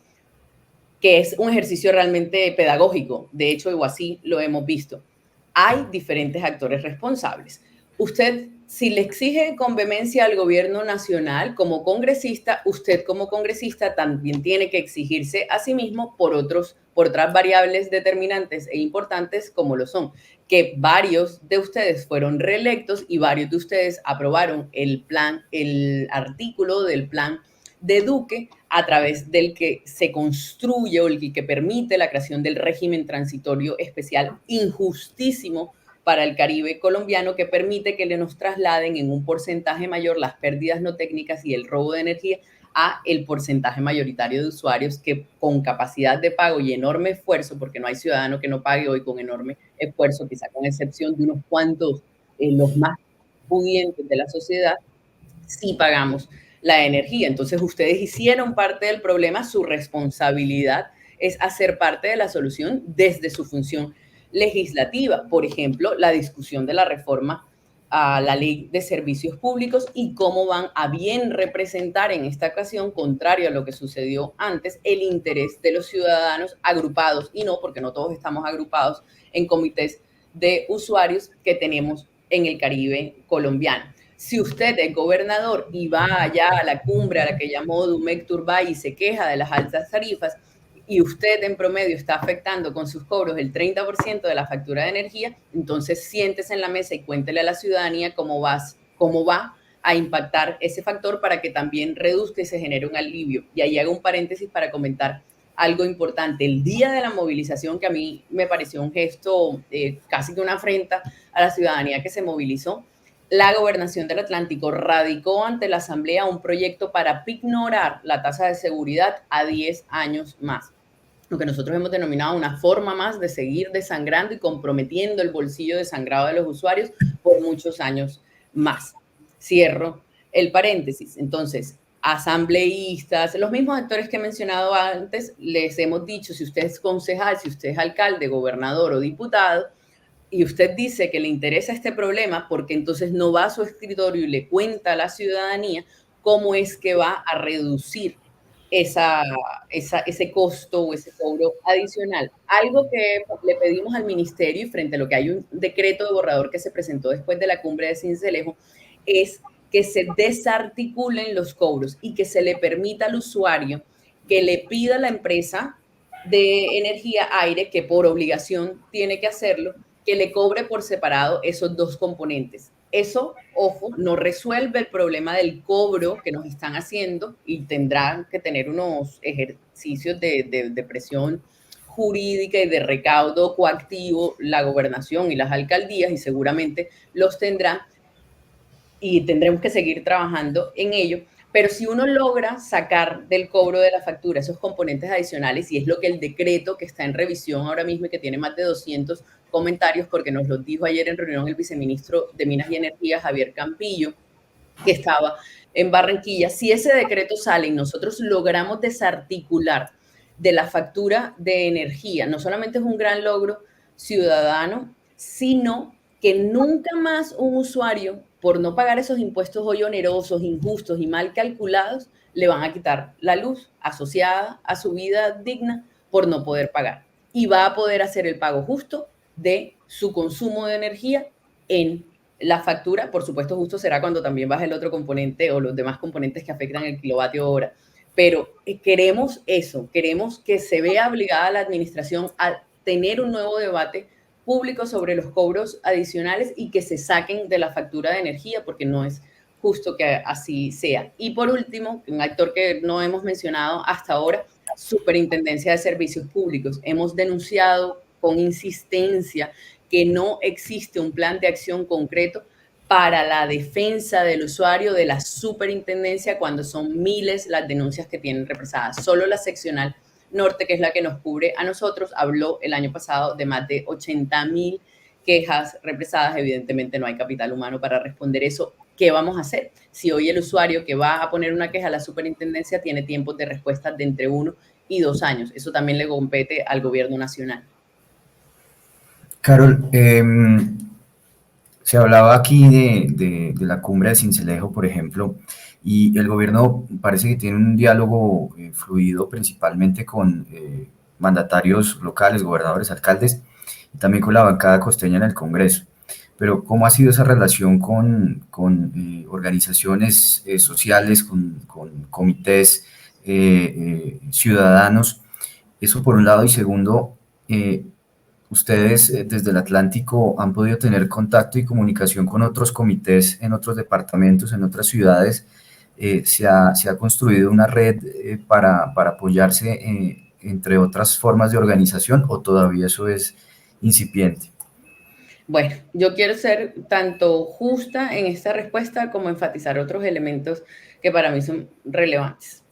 que es un ejercicio realmente pedagógico, de hecho, o así lo hemos visto. Hay diferentes actores responsables. Usted, si le exige con vehemencia al gobierno nacional como congresista, usted como congresista también tiene que exigirse a sí mismo por otras variables determinantes e importantes como lo son que varios de ustedes fueron reelectos y varios de ustedes aprobaron el artículo del plan de Duque a través del que se construye o el que permite la creación del régimen transitorio especial injustísimo para el Caribe colombiano que permite que le nos trasladen en un porcentaje mayor las pérdidas no técnicas y el robo de energía a el porcentaje mayoritario de usuarios que con capacidad de pago y enorme esfuerzo, porque no hay ciudadano que no pague hoy con enorme esfuerzo, quizá con excepción de unos cuantos, los más pudientes de la sociedad, sí pagamos la energía. Entonces ustedes hicieron parte del problema, su responsabilidad es hacer parte de la solución desde su función legislativa. Por ejemplo, la discusión de la reforma a la ley de servicios públicos y cómo van a bien representar en esta ocasión, contrario a lo que sucedió antes, el interés de los ciudadanos agrupados, y no, porque no todos estamos agrupados en comités de usuarios que tenemos en el Caribe colombiano. Si usted es gobernador y va allá a la cumbre a la que llamó Dumec Turbay y se queja de las altas tarifas, y usted en promedio está afectando con sus cobros el 30% de la factura de energía, entonces siéntese en la mesa y cuéntele a la ciudadanía cómo va a impactar ese factor para que también reduzca y se genere un alivio. Y ahí hago un paréntesis para comentar algo importante. El día de la movilización, que a mí me pareció un gesto casi que una afrenta a la ciudadanía que se movilizó, la Gobernación del Atlántico radicó ante la Asamblea un proyecto para pignorar la tasa de seguridad a 10 años más. Lo que nosotros hemos denominado una forma más de seguir desangrando y comprometiendo el bolsillo desangrado de los usuarios por muchos años más. Cierro el paréntesis. Entonces, asambleístas, los mismos actores que he mencionado antes, les hemos dicho, si usted es concejal, si usted es alcalde, gobernador o diputado, y usted dice que le interesa este problema, porque entonces no va a su escritorio y le cuenta a la ciudadanía cómo es que va a reducir ese costo o ese cobro adicional. Algo que le pedimos al ministerio y frente a lo que hay un decreto de borrador que se presentó después de la cumbre de Sincelejo, es que se desarticulen los cobros y que se le permita al usuario que le pida a la empresa de energía aire, que por obligación tiene que hacerlo, que le cobre por separado esos dos componentes, eso, ojo, no resuelve el problema del cobro que nos están haciendo y tendrán que tener unos ejercicios de presión jurídica y de recaudo coactivo la gobernación y las alcaldías, y seguramente los tendrán, y tendremos que seguir trabajando en ello. Pero si uno logra sacar del cobro de la factura esos componentes adicionales, y es lo que el decreto que está en revisión ahora mismo y que tiene más de 200 comentarios, porque nos lo dijo ayer en reunión el viceministro de Minas y Energía, Javier Campillo, que estaba en Barranquilla, si ese decreto sale y nosotros logramos desarticular de la factura de energía, no solamente es un gran logro ciudadano, sino que nunca más un usuario, por no pagar esos impuestos hoy onerosos, injustos y mal calculados, le van a quitar la luz asociada a su vida digna por no poder pagar. Y va a poder hacer el pago justo de su consumo de energía en la factura. Por supuesto, justo será cuando también baje el otro componente o los demás componentes que afectan el kilovatio hora. Pero queremos eso, queremos que se vea obligada la administración a tener un nuevo debate público sobre los cobros adicionales y que se saquen de la factura de energía, porque no es justo que así sea. Y por último, un actor que no hemos mencionado hasta ahora, Superintendencia de Servicios Públicos. Hemos denunciado con insistencia que no existe un plan de acción concreto para la defensa del usuario de la superintendencia cuando son miles las denuncias que tienen represadas. Solo la seccional norte, que es la que nos cubre a nosotros, habló el año pasado de más de 80,000 quejas represadas. Evidentemente no hay capital humano para responder eso. ¿Qué vamos a hacer? Si hoy el usuario que va a poner una queja a la superintendencia tiene tiempos de respuesta de entre 1 y 2 años. Eso también le compete al gobierno nacional. Carol, se hablaba aquí de la cumbre de Sincelejo, por ejemplo, y el gobierno parece que tiene un diálogo fluido principalmente con mandatarios locales, gobernadores, alcaldes, y también con la bancada costeña en el Congreso. Pero ¿cómo ha sido esa relación con organizaciones sociales, con comités ciudadanos? Eso por un lado, y segundo, ustedes desde el Atlántico han podido tener contacto y comunicación con otros comités en otros departamentos, en otras ciudades. Se ha construido una red para apoyarse entre otras formas de organización, o todavía eso es incipiente. Bueno, yo quiero ser tanto justa en esta respuesta como enfatizar otros elementos que para mí son relevantes.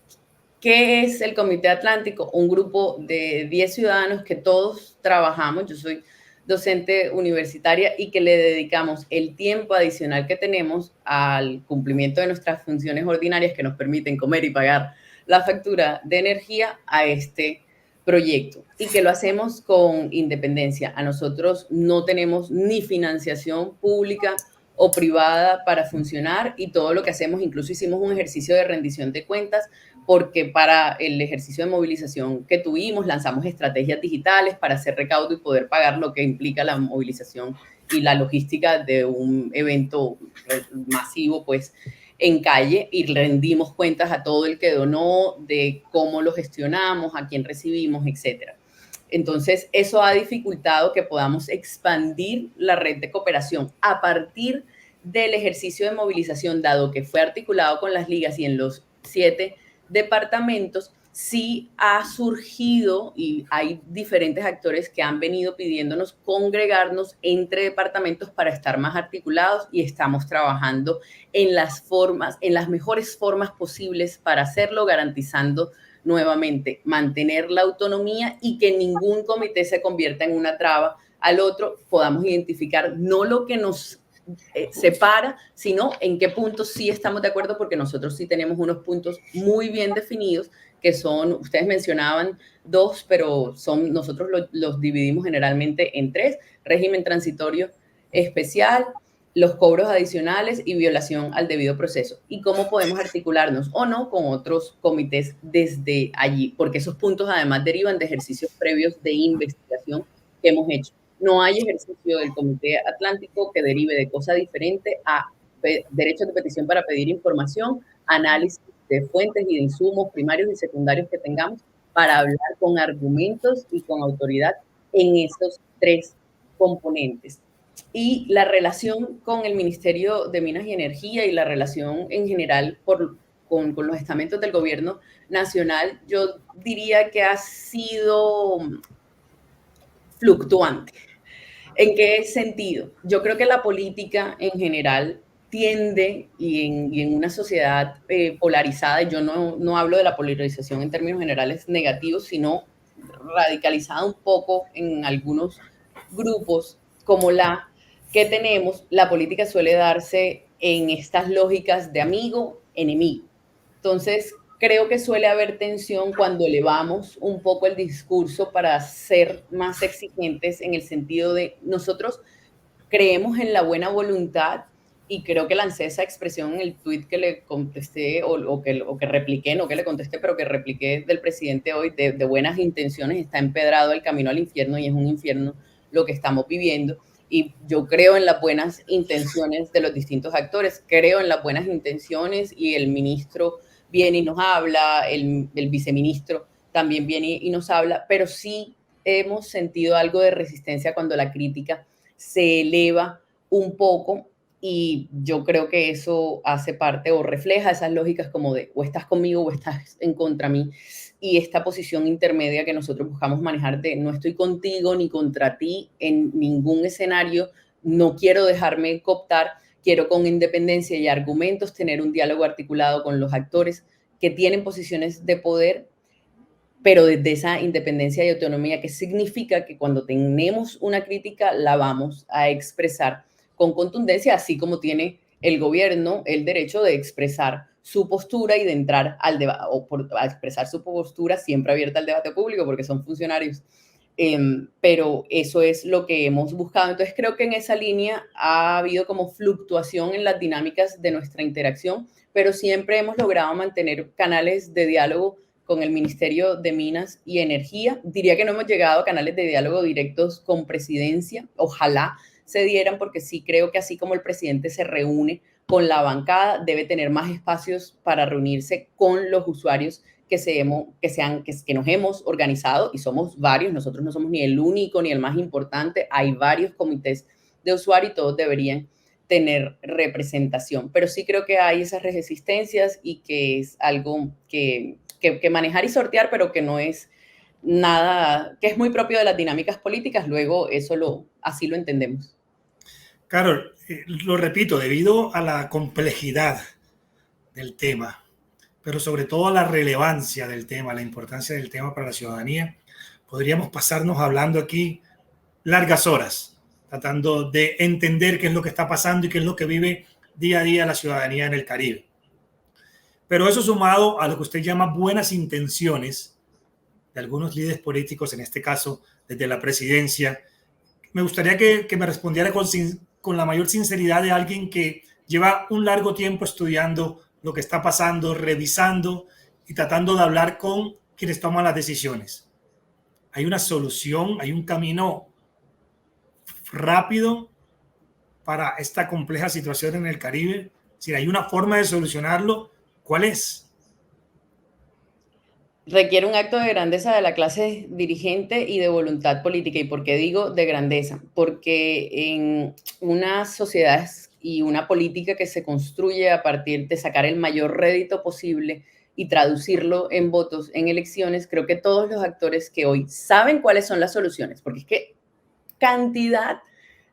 ¿Qué es el Comité Atlántico? Un grupo de 10 ciudadanos que todos trabajamos. Yo soy docente universitaria y que le dedicamos el tiempo adicional que tenemos al cumplimiento de nuestras funciones ordinarias que nos permiten comer y pagar la factura de energía a este proyecto, y que lo hacemos con independencia. A nosotros no tenemos ni financiación pública o privada para funcionar, y todo lo que hacemos, incluso hicimos un ejercicio de rendición de cuentas, porque para el ejercicio de movilización que tuvimos lanzamos estrategias digitales para hacer recaudo y poder pagar lo que implica la movilización y la logística de un evento masivo, pues, en calle, y rendimos cuentas a todo el que donó de cómo lo gestionamos, a quién recibimos, etcétera. Entonces, eso ha dificultado que podamos expandir la red de cooperación a partir del ejercicio de movilización, dado que fue articulado con las ligas y en los 7 departamentos. Sí ha surgido y hay diferentes actores que han venido pidiéndonos congregarnos entre departamentos para estar más articulados, y estamos trabajando en las formas, en las mejores formas posibles para hacerlo, garantizando nuevamente mantener la autonomía y que ningún comité se convierta en una traba al otro. Podamos identificar no lo que nos separa, sino en qué puntos sí estamos de acuerdo, porque nosotros sí tenemos unos puntos muy bien definidos, que son, ustedes mencionaban 2, pero nosotros los dividimos generalmente en 3: régimen transitorio especial, los cobros adicionales y violación al debido proceso. Y cómo podemos articularnos o no con otros comités desde allí, porque esos puntos además derivan de ejercicios previos de investigación que hemos hecho. No hay ejercicio del Comité Atlántico que derive de cosa diferente a derechos de petición para pedir información, análisis de fuentes y de insumos primarios y secundarios que tengamos para hablar con argumentos y con autoridad en esos 3 componentes. y la relación con el Ministerio de Minas y Energía y la relación en general con los estamentos del gobierno nacional, yo diría que ha sido fluctuante. ¿En qué sentido? Yo creo que la política en general tiende, y en una sociedad polarizada, y yo no hablo de la polarización en términos generales negativos, sino radicalizada un poco en algunos grupos como la que tenemos, la política suele darse en estas lógicas de amigo-enemigo. Entonces, creo que suele haber tensión cuando elevamos un poco el discurso para ser más exigentes en el sentido de nosotros creemos en la buena voluntad y creo que lancé esa expresión en el tweet que le contesté o que repliqué, no que le contesté, pero que repliqué del presidente hoy, de buenas intenciones está empedrado el camino al infierno y es un infierno lo que estamos viviendo. Y yo creo en las buenas intenciones de los distintos actores, creo en las buenas intenciones y el ministro viene y nos habla, el viceministro también viene y nos habla, pero sí hemos sentido algo de resistencia cuando la crítica se eleva un poco y yo creo que eso hace parte o refleja esas lógicas como de o estás conmigo o estás en contra mí y esta posición intermedia que nosotros buscamos manejar de no estoy contigo ni contra ti en ningún escenario, no quiero dejarme cooptar, quiero con independencia y argumentos tener un diálogo articulado con los actores que tienen posiciones de poder, pero desde esa independencia y autonomía, que significa que cuando tenemos una crítica la vamos a expresar con contundencia, así como tiene el gobierno el derecho de expresar su postura y de entrar al debate, o a expresar su postura siempre abierta al debate público, porque son funcionarios. Pero eso es lo que hemos buscado. Entonces creo que en esa línea ha habido como fluctuación en las dinámicas de nuestra interacción, pero siempre hemos logrado mantener canales de diálogo con el Ministerio de Minas y Energía. Diría que no hemos llegado a canales de diálogo directos con presidencia. Ojalá se dieran, porque sí creo que así como el presidente se reúne con la bancada, debe tener más espacios para reunirse con los usuarios que nos hemos organizado, y somos varios, nosotros no somos ni el único ni el más importante, hay varios comités de usuarios y todos deberían tener representación, pero sí creo que hay esas resistencias y que es algo que manejar y sortear, pero que no es nada, que es muy propio de las dinámicas políticas, luego eso así lo entendemos. Carol, lo repito, debido a la complejidad del tema, pero sobre todo a la relevancia del tema, la importancia del tema para la ciudadanía, podríamos pasarnos hablando aquí largas horas, tratando de entender qué es lo que está pasando y qué es lo que vive día a día la ciudadanía en el Caribe. Pero eso sumado a lo que usted llama buenas intenciones de algunos líderes políticos, en este caso desde la presidencia, me gustaría que me respondiera con la mayor sinceridad de alguien que lleva un largo tiempo estudiando lo que está pasando, revisando y tratando de hablar con quienes toman las decisiones. ¿Hay una solución? ¿Hay un camino rápido para esta compleja situación en el Caribe? Si hay una forma de solucionarlo, ¿cuál es? Requiere un acto de grandeza de la clase dirigente y de voluntad política. ¿Y por qué digo de grandeza? Porque en unas sociedades y una política que se construye a partir de sacar el mayor rédito posible y traducirlo en votos en elecciones, creo que todos los actores que hoy saben cuáles son las soluciones, porque es que cantidad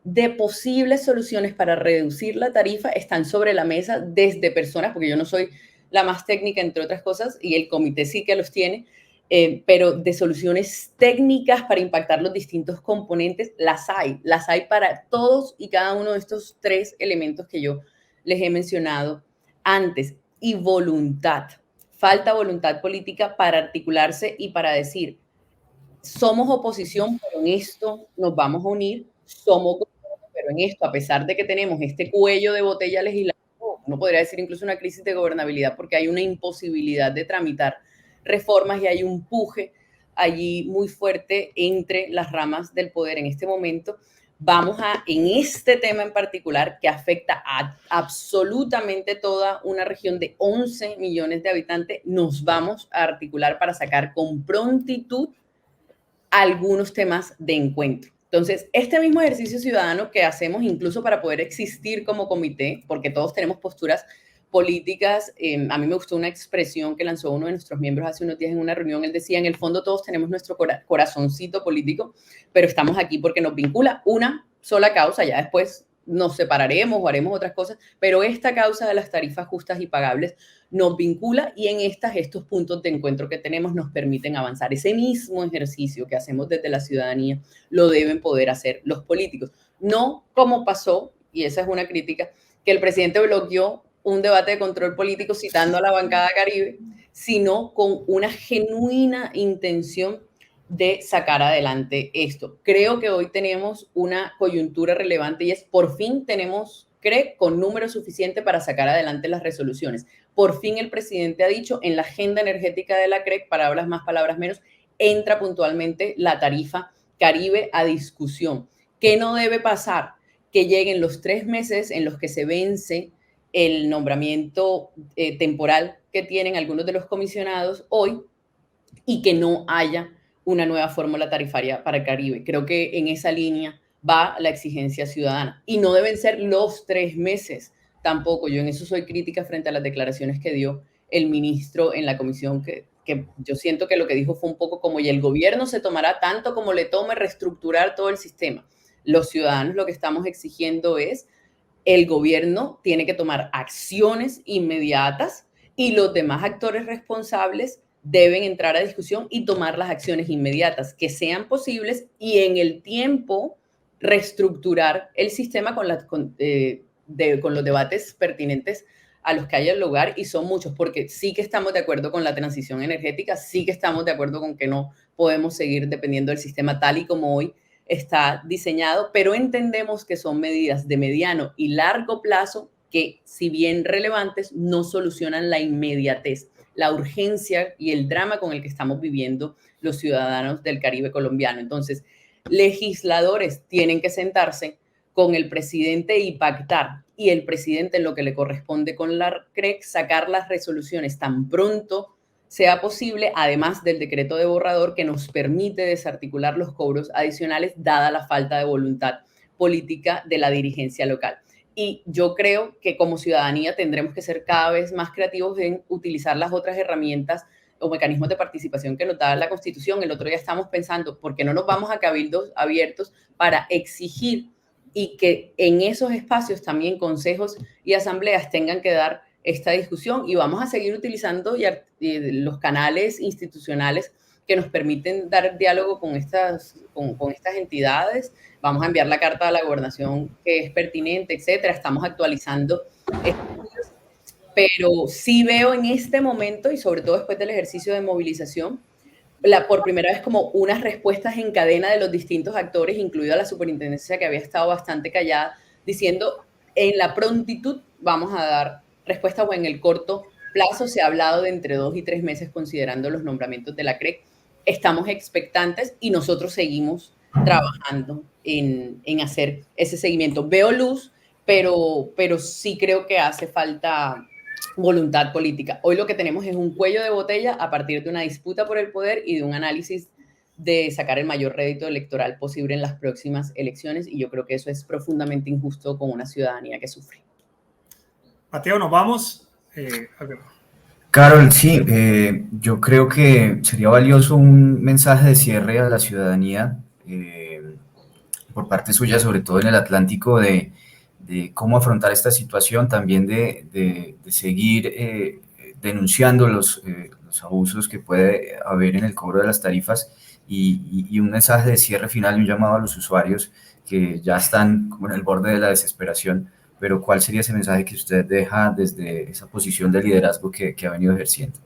de posibles soluciones para reducir la tarifa están sobre la mesa desde personas, porque yo no soy la más técnica, entre otras cosas, y el comité sí que los tiene, pero de soluciones técnicas para impactar los distintos componentes, las hay para todos y cada uno de estos tres elementos que yo les he mencionado antes. Y voluntad, falta voluntad política para articularse y para decir, somos oposición, pero en esto nos vamos a unir, somos gobierno, pero en esto, a pesar de que tenemos este cuello de botella legislativo, no podría decir incluso una crisis de gobernabilidad, porque hay una imposibilidad de tramitar reformas y hay un puje allí muy fuerte entre las ramas del poder en este momento. Vamos en este tema en particular, que afecta a absolutamente toda una región de 11 millones de habitantes, nos vamos a articular para sacar con prontitud algunos temas de encuentro. Entonces, este mismo ejercicio ciudadano que hacemos incluso para poder existir como comité, porque todos tenemos posturas políticas, a mí me gustó una expresión que lanzó uno de nuestros miembros hace unos días en una reunión, él decía, en el fondo todos tenemos nuestro corazoncito político, pero estamos aquí porque nos vincula una sola causa, ya después nos separaremos o haremos otras cosas, pero esta causa de las tarifas justas y pagables nos vincula y en estos puntos de encuentro que tenemos nos permiten avanzar. Ese mismo ejercicio que hacemos desde la ciudadanía lo deben poder hacer los políticos. No como pasó, y esa es una crítica, que el presidente bloqueó un debate de control político citando a la bancada Caribe, sino con una genuina intención de sacar adelante esto. Creo que hoy tenemos una coyuntura relevante y es por fin tenemos CREC con número suficiente para sacar adelante las resoluciones. Por fin el presidente ha dicho en la agenda energética de la CREC, palabras más, palabras menos, entra puntualmente la tarifa Caribe a discusión. ¿Qué no debe pasar? Que lleguen los 3 meses en los que se vence el nombramiento temporal que tienen algunos de los comisionados hoy y que no haya una nueva fórmula tarifaria para el Caribe. Creo que en esa línea va la exigencia ciudadana y no deben ser los 3 meses tampoco. Yo en eso soy crítica frente a las declaraciones que dio el ministro en la comisión, que yo siento que lo que dijo fue un poco como, y el gobierno se tomará tanto como le tome reestructurar todo el sistema. Los ciudadanos lo que estamos exigiendo es el gobierno tiene que tomar acciones inmediatas y los demás actores responsables deben entrar a discusión y tomar las acciones inmediatas que sean posibles y en el tiempo reestructurar el sistema con los debates pertinentes a los que haya lugar, y son muchos, porque sí que estamos de acuerdo con la transición energética, sí que estamos de acuerdo con que no podemos seguir dependiendo del sistema tal y como hoy está diseñado, pero entendemos que son medidas de mediano y largo plazo que, si bien relevantes, no solucionan la inmediatez, la urgencia y el drama con el que estamos viviendo los ciudadanos del Caribe colombiano. Entonces, legisladores tienen que sentarse con el presidente y pactar, y el presidente, en lo que le corresponde con la CREC, sacar las resoluciones tan pronto sea posible, además del decreto de borrador que nos permite desarticular los cobros adicionales dada la falta de voluntad política de la dirigencia local. Y yo creo que como ciudadanía tendremos que ser cada vez más creativos en utilizar las otras herramientas o mecanismos de participación que nos da la Constitución. El otro día estamos pensando, ¿por qué no nos vamos a cabildos abiertos para exigir y que en esos espacios también consejos y asambleas tengan que dar esta discusión? Y vamos a seguir utilizando los canales institucionales que nos permiten dar diálogo con estas entidades. Vamos a enviar la carta a la gobernación que es pertinente, etcétera. Estamos actualizando estudios, pero sí veo en este momento, y sobre todo después del ejercicio de movilización, por primera vez como unas respuestas en cadena de los distintos actores, incluida la superintendencia, que había estado bastante callada, diciendo en la prontitud vamos a dar respuesta, o en el corto plazo se ha hablado de entre 2 y 3 meses considerando los nombramientos de la CREC. Estamos expectantes y nosotros seguimos trabajando en hacer ese seguimiento. Veo luz, pero sí creo que hace falta voluntad política. Hoy lo que tenemos es un cuello de botella a partir de una disputa por el poder y de un análisis de sacar el mayor rédito electoral posible en las próximas elecciones, y yo creo que eso es profundamente injusto con una ciudadanía que sufre. Mateo, nos vamos. Carol, sí, yo creo que sería valioso un mensaje de cierre a la ciudadanía por parte suya, sobre todo en el Atlántico, de cómo afrontar esta situación, también de seguir denunciando los abusos que puede haber en el cobro de las tarifas, y un mensaje de cierre final y un llamado a los usuarios que ya están como en el borde de la desesperación. Pero ¿cuál sería ese mensaje que usted deja desde esa posición de liderazgo que ha venido ejerciendo?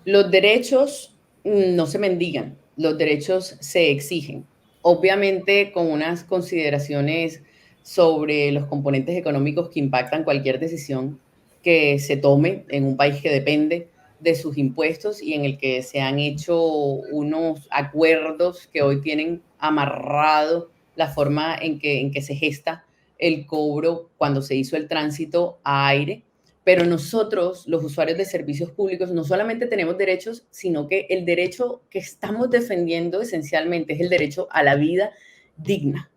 Los derechos no se mendigan, los derechos se exigen. Obviamente con unas consideraciones sobre los componentes económicos que impactan cualquier decisión que se tome en un país que depende de sus impuestos y en el que se han hecho unos acuerdos que hoy tienen amarrado la forma en que se gesta el cobro cuando se hizo el tránsito a aire. Pero nosotros, los usuarios de servicios públicos, no solamente tenemos derechos, sino que el derecho que estamos defendiendo esencialmente es el derecho a la vida digna.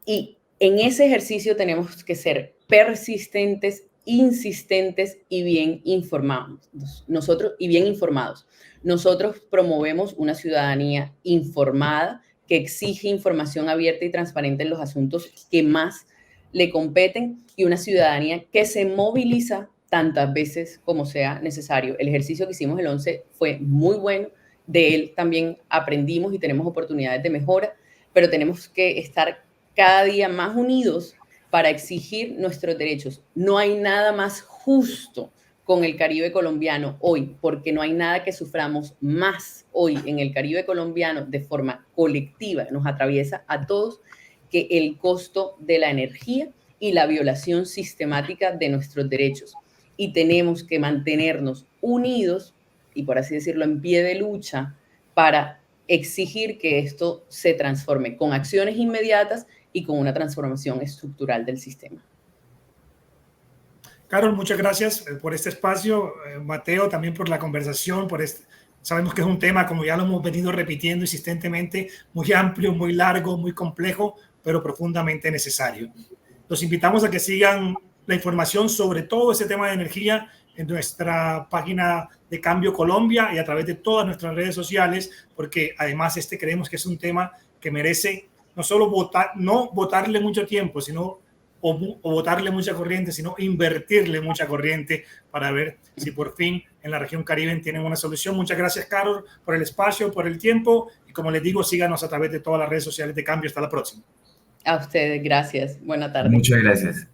Y en ese ejercicio tenemos que ser persistentes, insistentes y bien informados. Nosotros promovemos una ciudadanía informada que exige información abierta y transparente en los asuntos que más le competen y una ciudadanía que se moviliza tantas veces como sea necesario. El ejercicio que hicimos el 11 fue muy bueno, de él también aprendimos y tenemos oportunidades de mejora, pero tenemos que estar cada día más unidos para exigir nuestros derechos. No hay nada más justo con el Caribe colombiano hoy, porque no hay nada que suframos más hoy en el Caribe colombiano de forma colectiva, nos atraviesa a todos, que el costo de la energía y la violación sistemática de nuestros derechos. Y tenemos que mantenernos unidos y, por así decirlo, en pie de lucha para exigir que esto se transforme con acciones inmediatas y con una transformación estructural del sistema. Carol, muchas gracias por este espacio. Mateo, también por la conversación, sabemos que es un tema, como ya lo hemos venido repitiendo insistentemente, muy amplio, muy largo, muy complejo, pero profundamente necesario. Los invitamos a que sigan la información sobre todo ese tema de energía en nuestra página de Cambio Colombia y a través de todas nuestras redes sociales, porque además creemos que es un tema que merece no solo no votarle mucho tiempo, sino o botarle mucha corriente, sino invertirle mucha corriente para ver si por fin en la región Caribe tienen una solución. Muchas gracias, Carol, por el espacio, por el tiempo, y como les digo, síganos a través de todas las redes sociales de Cambio. Hasta la próxima. A ustedes, gracias. Buena tarde. Muchas gracias.